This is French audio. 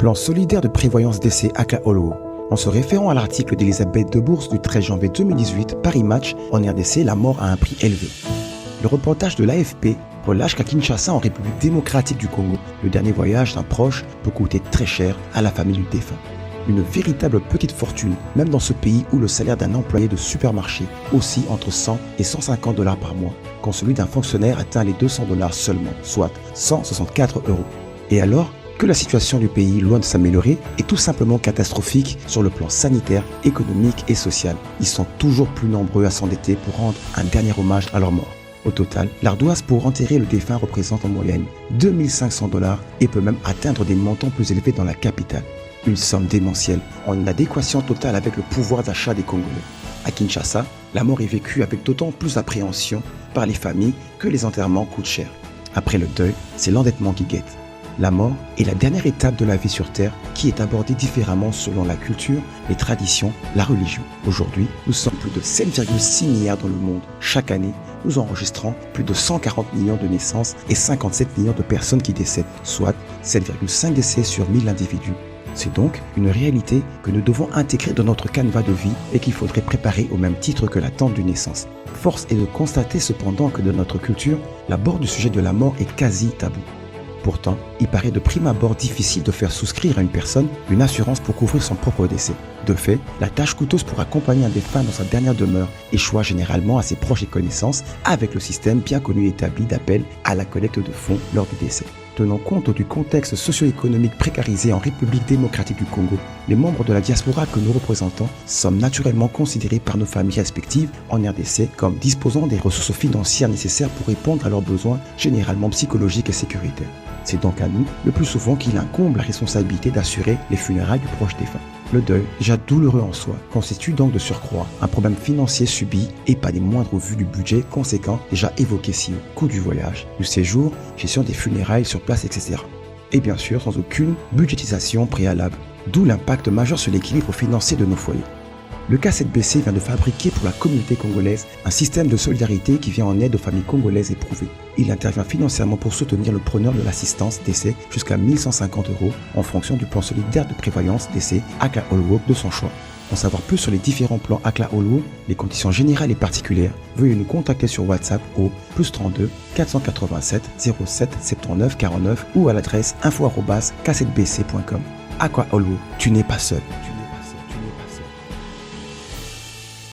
Plan solidaire de prévoyance décès Akla-Olowo. En se référant à l'article d'Elisabeth Debourse du 13 janvier 2018, Paris Match, en RDC, la mort a un prix élevé. Le reportage de l'AFP relâche qu'à Kinshasa, en République démocratique du Congo, le dernier voyage d'un proche peut coûter très cher à la famille du défunt. Une véritable petite fortune, même dans ce pays où le salaire d'un employé de supermarché oscille entre 100 et 150 $ par mois, quand celui d'un fonctionnaire atteint les 200 $ seulement, soit 164 €. Et alors que la situation du pays, loin de s'améliorer, est tout simplement catastrophique sur le plan sanitaire, économique et social. Ils sont toujours plus nombreux à s'endetter pour rendre un dernier hommage à leur mort. Au total, l'ardoise pour enterrer le défunt représente en moyenne 2 500 $ et peut même atteindre des montants plus élevés dans la capitale. Une somme démentielle, en adéquation totale avec le pouvoir d'achat des Congolais. À Kinshasa, la mort est vécue avec d'autant plus d'appréhension par les familles que les enterrements coûtent cher. Après le deuil, c'est l'endettement qui guette. La mort est la dernière étape de la vie sur Terre qui est abordée différemment selon la culture, les traditions, la religion. Aujourd'hui, nous sommes plus de 7,6 milliards dans le monde. Chaque année, nous enregistrons plus de 140 millions de naissances et 57 millions de personnes qui décèdent, soit 7,5 décès sur 1000 individus. C'est donc une réalité que nous devons intégrer dans notre canevas de vie et qu'il faudrait préparer au même titre que l'attente d'une naissance. Force est de constater cependant que dans notre culture, l'abord du sujet de la mort est quasi tabou. Pourtant, il paraît de prime abord difficile de faire souscrire à une personne une assurance pour couvrir son propre décès. De fait, la tâche coûteuse pour accompagner un défunt dans sa dernière demeure échoit généralement à ses proches et connaissances avec le système bien connu et établi d'appel à la collecte de fonds lors du décès. Tenant compte du contexte socio-économique précarisé en République démocratique du Congo, les membres de la diaspora que nous représentons sommes naturellement considérés par nos familles respectives en RDC comme disposant des ressources financières nécessaires pour répondre à leurs besoins généralement psychologiques et sécuritaires. C'est donc à nous, le plus souvent, qu'il incombe la responsabilité d'assurer les funérailles du proche défunt. Le deuil, déjà douloureux en soi, constitue donc de surcroît un problème financier subi et pas des moindres au vu du budget conséquent déjà évoqué ci-haut, coût du voyage, du séjour, gestion des funérailles sur place, etc. Et bien sûr sans aucune budgétisation préalable, d'où l'impact majeur sur l'équilibre financier de nos foyers. Le K7BC vient de fabriquer pour la communauté congolaise un système de solidarité qui vient en aide aux familles congolaises éprouvées. Il intervient financièrement pour soutenir le preneur de l'assistance décès jusqu'à 1 150 € en fonction du plan solidaire de prévoyance décès Akla-Olowo de son choix. Pour savoir plus sur les différents plans Akla-Olowo, les conditions générales et particulières, veuillez nous contacter sur WhatsApp au +32 487 07 79 49 ou à l'adresse info@k7bc.com. Akla-Olowo, tu n'es pas seul.